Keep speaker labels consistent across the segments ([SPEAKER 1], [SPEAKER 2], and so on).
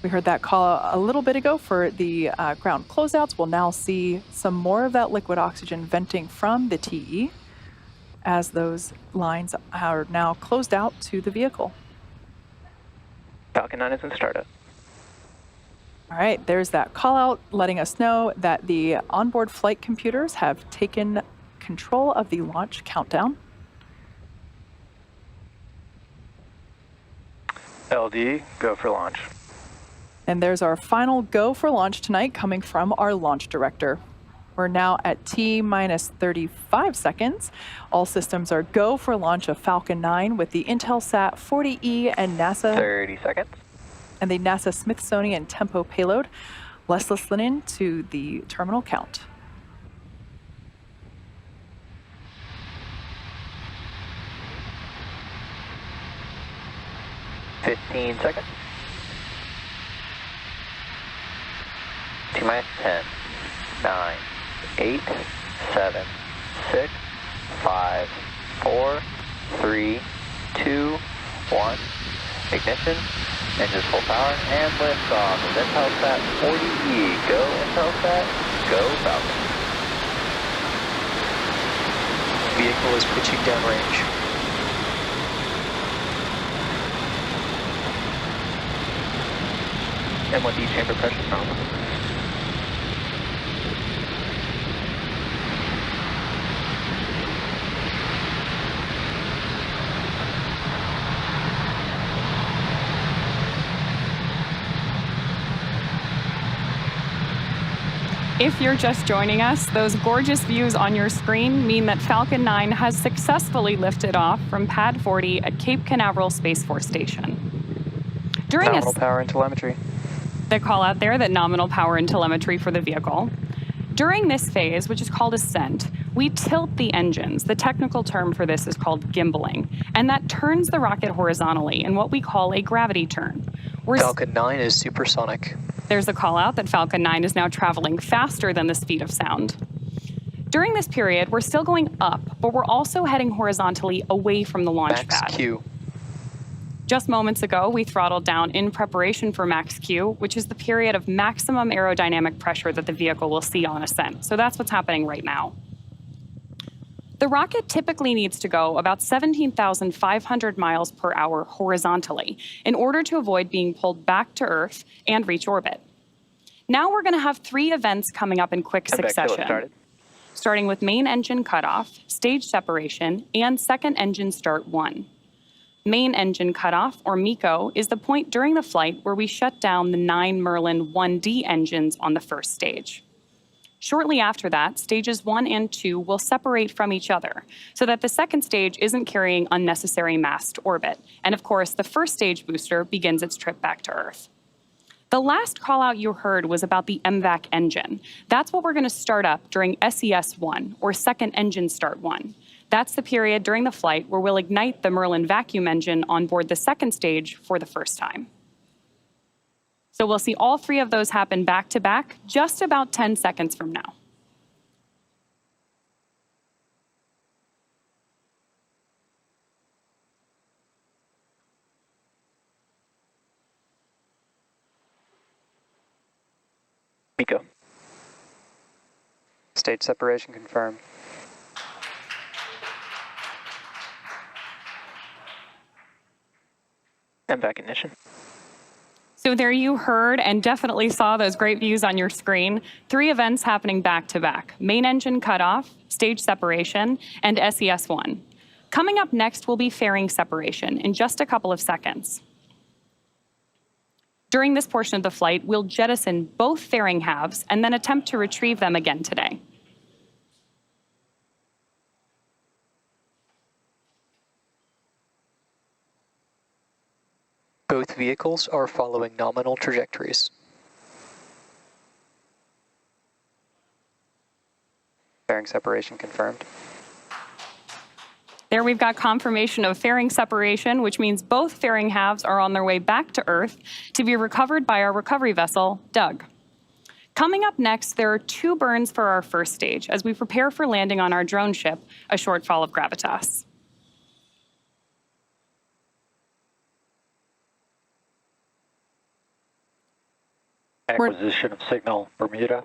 [SPEAKER 1] We heard that call a little bit ago for the ground closeouts. We'll now see some more of that liquid oxygen venting from the TE as those lines are now closed out to the vehicle.
[SPEAKER 2] Falcon 9 is in startup.
[SPEAKER 1] All right, there's that call out letting us know that the onboard flight computers have taken control of the launch countdown.
[SPEAKER 2] LD, go for launch.
[SPEAKER 1] And there's our final go for launch tonight coming from our launch director. We're now at T minus 35 seconds. All systems are go for launch of Falcon 9 with the Intelsat 40E and NASA
[SPEAKER 2] 30 seconds.
[SPEAKER 1] And the NASA Smithsonian Tempo payload. Let's listen in to the terminal count.
[SPEAKER 2] $15 seconds. T minus 10, 9, 8, 7, 6, 5, 4, 3, 2, 1. Ignition, engines full power, and lift off of Intelsat 40E. Go Intelsat, go Falcon.
[SPEAKER 3] Vehicle is pitching downrange.
[SPEAKER 2] M1D chamber pressure nominal.
[SPEAKER 4] If you're just joining us, those gorgeous views on your screen mean that Falcon 9 has successfully lifted off from Pad 40 at Cape Canaveral Space Force Station.
[SPEAKER 3] Nominal power and telemetry.
[SPEAKER 4] The call out there that nominal power and telemetry for the vehicle. During this phase, which is called ascent, we tilt the engines. The technical term for this is called gimbaling, and that turns the rocket horizontally in what we call a gravity turn.
[SPEAKER 3] Falcon 9 is supersonic.
[SPEAKER 4] There's a call out that Falcon 9 is now traveling faster than the speed of sound. During this period, we're still going up, but we're also heading horizontally away from the launch pad.
[SPEAKER 3] Max Q.
[SPEAKER 4] Just moments ago, we throttled down in preparation for max Q, which is the period of maximum aerodynamic pressure that the vehicle will see on ascent. So that's what's happening right now. The rocket typically needs to go about 17,500 miles per hour horizontally in order to avoid being pulled back to Earth and reach orbit. Now we're going to have 3 events coming up in quick succession, starting with main engine cutoff, stage separation, and second engine start 1. Main engine cutoff, or MECO, is the point during the flight where we shut down the 9 Merlin 1D engines on the first stage. Shortly after that, stages 1 and 2 will separate from each other so that the second stage isn't carrying unnecessary mass to orbit. And of course, the first stage booster begins its trip back to Earth. The last call out you heard was about the MVAC engine. That's what we're going to start up during SES-1, or second engine start 1. That's the period during the flight where we'll ignite the Merlin vacuum engine on board the second stage for the first time. So we'll see all 3 of those happen back to back just about 10 seconds from now.
[SPEAKER 2] MECO.
[SPEAKER 3] Stage separation confirmed.
[SPEAKER 2] MVAC ignition.
[SPEAKER 4] So there you heard and definitely saw those great views on your screen. 3 events happening back to back: main engine cutoff, stage separation, and SES-1. Coming up next will be fairing separation in just a couple of seconds. During this portion of the flight, we'll jettison both fairing halves and then attempt to retrieve them again today.
[SPEAKER 3] Both vehicles are following nominal trajectories. Fairing separation confirmed.
[SPEAKER 4] There we've got confirmation of fairing separation, which means both fairing halves are on their way back to Earth to be recovered by our recovery vessel, Doug. Coming up next, there are 2 burns for our first stage as we prepare for landing on our drone ship, a shortfall of gravitas.
[SPEAKER 5] Acquisition of signal, Bermuda.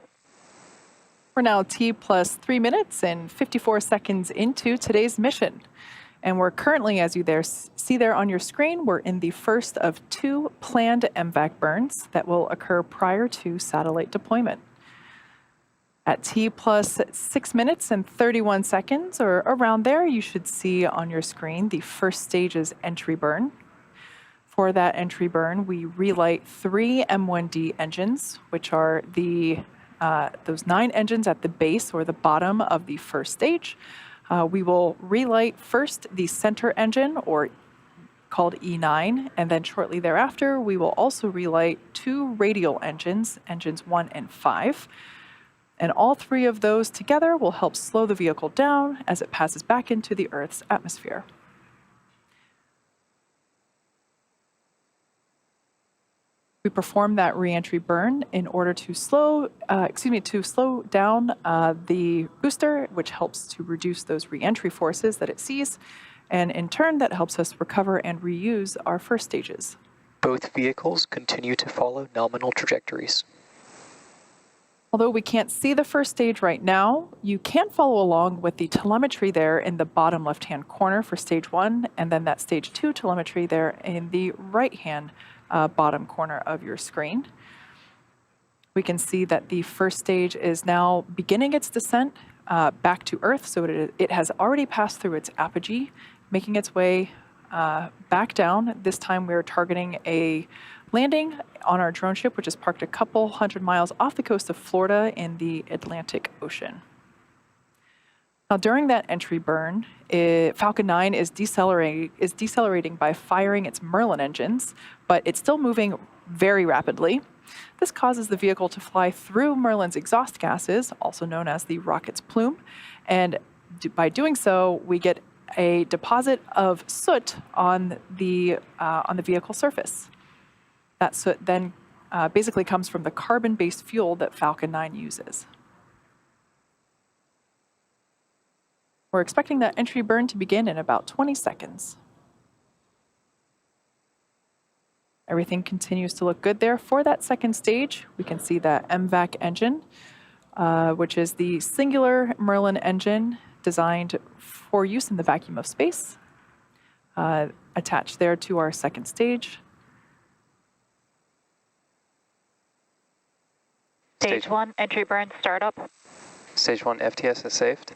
[SPEAKER 1] We're now T plus 3 minutes and 54 seconds into today's mission. And we're currently, as you see there on your screen, we're in the first of 2 planned MVAC burns that will occur prior to satellite deployment. At T plus 6 minutes and 31 seconds, or around there, you should see on your screen the first stage's entry burn. For that entry burn, we relight 3 M1D engines, which are those 9 engines at the base or the bottom of the first stage. We will relight first the center engine, or called E9, and then shortly thereafter, we will also relight 2 radial engines, engines 1 and 5. And all 3 of those together will help slow the vehicle down as it passes back into the Earth's atmosphere. We perform that reentry burn in order to slow down the booster, which helps to reduce those reentry forces that it sees, and in turn, that helps us recover and reuse our first stages.
[SPEAKER 3] Both vehicles continue to follow nominal trajectories.
[SPEAKER 1] Although we can't see the first stage right now, you can follow along with the telemetry there in the bottom left-hand corner for stage 1, and then that stage 2 telemetry there in the right-hand bottom corner of your screen. We can see that the first stage is now beginning its descent back to Earth, so it has already passed through its apogee, making its way back down. This time we're targeting a landing on our drone ship, which is parked a couple hundred miles off the coast of Florida in the Atlantic Ocean. Now, during that entry burn, Falcon 9 is decelerating by firing its Merlin engines, but it's still moving very rapidly. This causes the vehicle to fly through Merlin's exhaust gases, also known as the rocket's plume, and by doing so, we get a deposit of soot on the vehicle surface. That soot then basically comes from the carbon-based fuel that Falcon 9 uses. We're expecting that entry burn to begin in about 20 seconds. Everything continues to look good there. For that second stage, we can see that MVAC engine, which is the singular Merlin engine designed for use in the vacuum of space, attached there to our second stage.
[SPEAKER 6] Stage 1, entry burn, startup.
[SPEAKER 3] Stage 1 FTS is saved.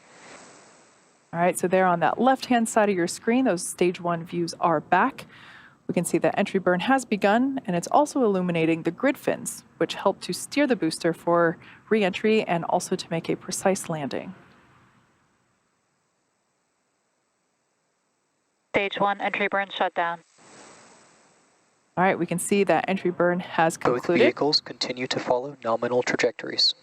[SPEAKER 1] All right, so there on that left-hand side of your screen, those stage 1 views are back. We can see that entry burn has begun, and it's also illuminating the grid fins, which help to steer the booster for re-entry and also to make a precise landing.
[SPEAKER 6] Stage 1, entry burn, shut down.
[SPEAKER 1] All right, we can see that entry burn has concluded.
[SPEAKER 3] Both vehicles continue to follow nominal trajectories.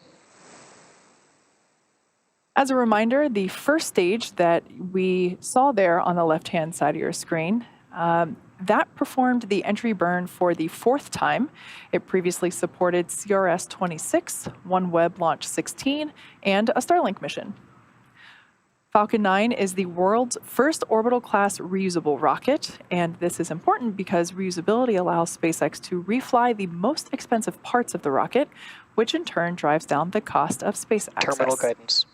[SPEAKER 1] As a reminder, the first stage that we saw there on the left-hand side of your screen, that performed the entry burn for the 4th time. It previously supported CRS-26, OneWeb Launch 16, and a Starlink mission. Falcon 9 is the world's first orbital-class reusable rocket, and this is important because reusability allows SpaceX to refly the most expensive parts of the rocket, which in turn drives down the cost of space access.
[SPEAKER 3] Terminal guidance.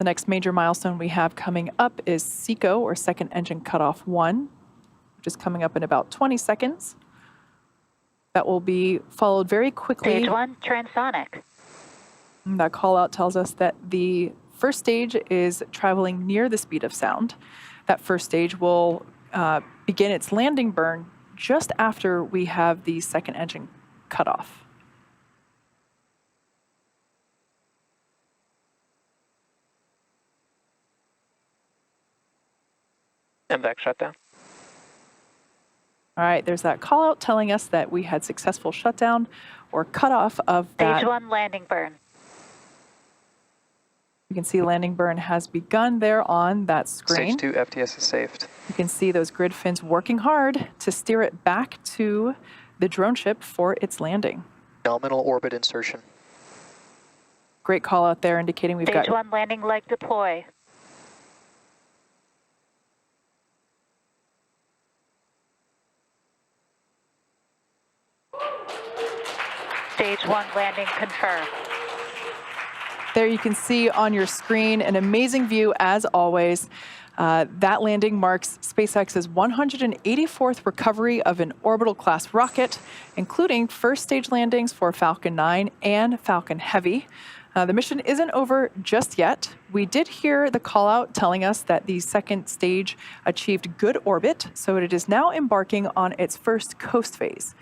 [SPEAKER 1] The next major milestone we have coming up is SECO, or Second Engine Cutoff 1, which is coming up in about 20 seconds. That will be followed very quickly.
[SPEAKER 6] Stage 1, transonic.
[SPEAKER 1] That call out tells us that the first stage is traveling near the speed of sound. That first stage will begin its landing burn just after we have the second engine cut off.
[SPEAKER 2] MVAC shutdown.
[SPEAKER 1] All right, there's that call out telling us that we had successful shutdown or cutoff of that.
[SPEAKER 6] Stage 1, landing burn.
[SPEAKER 1] You can see landing burn has begun there on that screen.
[SPEAKER 3] Stage 2 FTS is saved.
[SPEAKER 1] You can see those grid fins working hard to steer it back to the drone ship for its landing.
[SPEAKER 3] Nominal orbit insertion.
[SPEAKER 1] Great call out there indicating we've got...
[SPEAKER 6] Stage 1, landing leg deploy. Stage 1 landing confirmed.
[SPEAKER 1] There you can see on your screen an amazing view as always. That landing marks SpaceX's 184th recovery of an orbital class rocket, including first stage landings for Falcon 9 and Falcon Heavy. The mission isn't over just yet. We did hear the call out telling us that the second stage achieved good orbit, so it is now embarking on its first coast phase.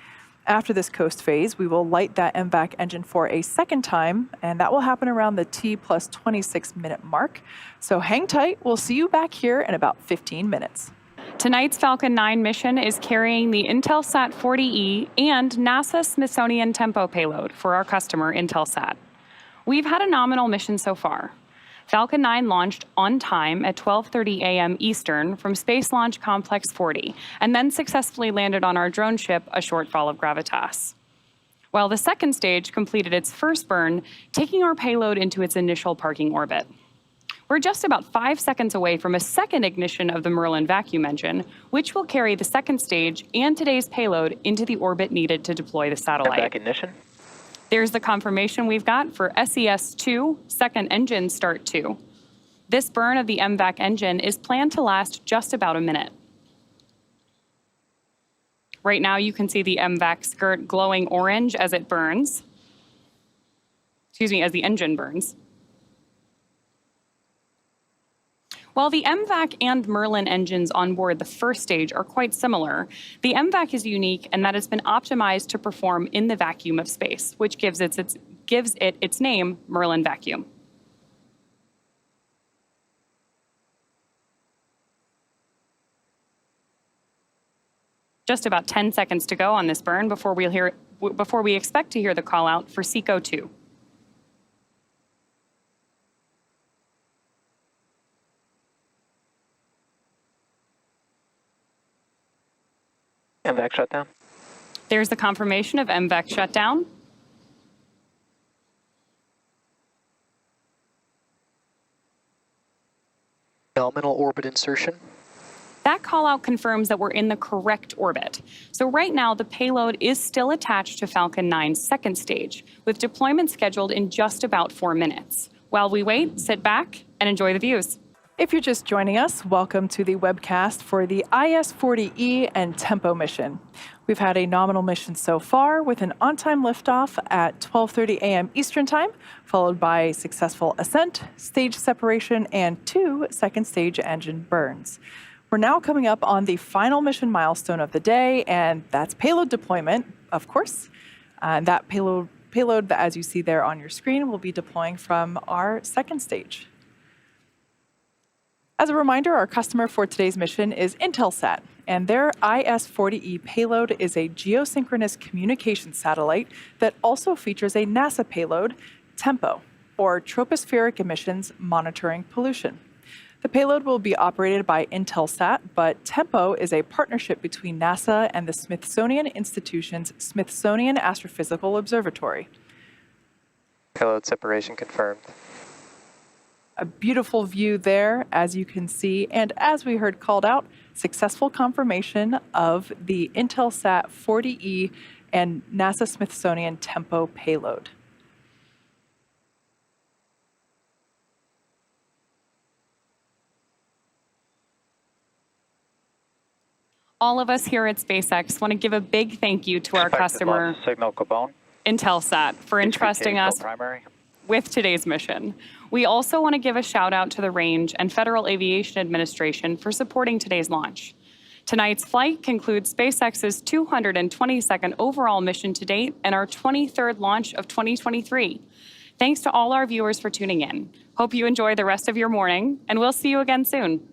[SPEAKER 1] After this coast phase, we will light that MVAC engine for a second time, and that will happen around the T+26 minute mark. So hang tight, we'll see you back here in about 15 minutes.
[SPEAKER 4] Tonight's Falcon 9 mission is carrying the Intelsat 40E and NASA Smithsonian Tempo payload for our customer, Intelsat. We've had a nominal mission so far. Falcon 9 launched on time at 12:30 a.m. Eastern from Space Launch Complex 40, and then successfully landed on our drone ship, a shortfall of gravitas. While the second stage completed its first burn, taking our payload into its initial parking orbit. We're just about 5 seconds away from a second ignition of the Merlin vacuum engine, which will carry the second stage and today's payload into the orbit needed to deploy the satellite.
[SPEAKER 2] MVAC ignition.
[SPEAKER 4] There's the confirmation we've got for SES-2, second engine start 2. This burn of the MVAC engine is planned to last just about a minute. Right now you can see the MVAC skirt glowing orange as it burns. Excuse me, as the engine burns. While the MVAC and Merlin engines on board the first stage are quite similar, the MVAC is unique in that it's been optimized to perform in the vacuum of space, which gives it its name, Merlin vacuum. Just about 10 seconds to go on this burn before we expect to hear the call out for SECO 2.
[SPEAKER 2] MVAC shutdown.
[SPEAKER 4] There's the confirmation of MVAC shutdown.
[SPEAKER 3] Nominal orbit insertion.
[SPEAKER 4] That call out confirms that we're in the correct orbit. So right now, the payload is still attached to Falcon 9's second stage, with deployment scheduled in just about 4 minutes. While we wait, sit back and enjoy the views.
[SPEAKER 1] If you're just joining us, welcome to the webcast for the IS-40E and Tempo mission. We've had a nominal mission so far with an on-time liftoff at 12:30 a.m. Eastern Time, followed by successful ascent, stage separation, and 2 second stage engine burns. We're now coming up on the final mission milestone of the day, and that's payload deployment, of course. That payload, that, as you see there on your screen, will be deploying from our second stage. As a reminder, our customer for today's mission is Intelsat, and their IS-40E payload is a geosynchronous communication satellite that also features a NASA payload, TEMPO, or Tropospheric Emissions Monitoring Pollution. The payload will be operated by Intelsat, but TEMPO is a partnership between NASA and the Smithsonian Institution's Smithsonian Astrophysical Observatory.
[SPEAKER 2] Payload separation confirmed.
[SPEAKER 1] A beautiful view there, as you can see, and as we heard called out, successful confirmation of the Intelsat 40E and NASA Smithsonian TEMPO payload.
[SPEAKER 4] All of us here at SpaceX want to give a big thank you to our customer,
[SPEAKER 5] Signal Gabon.
[SPEAKER 4] Intelsat, for entrusting us
[SPEAKER 5] Primary.
[SPEAKER 4] with today's mission. We also want to give a shout out to the Range and Federal Aviation Administration for supporting today's launch. Tonight's flight concludes SpaceX's 222nd overall mission to date and our 23rd launch of 2023. Thanks to all our viewers for tuning in. Hope you enjoy the rest of your morning, and we'll see you again soon.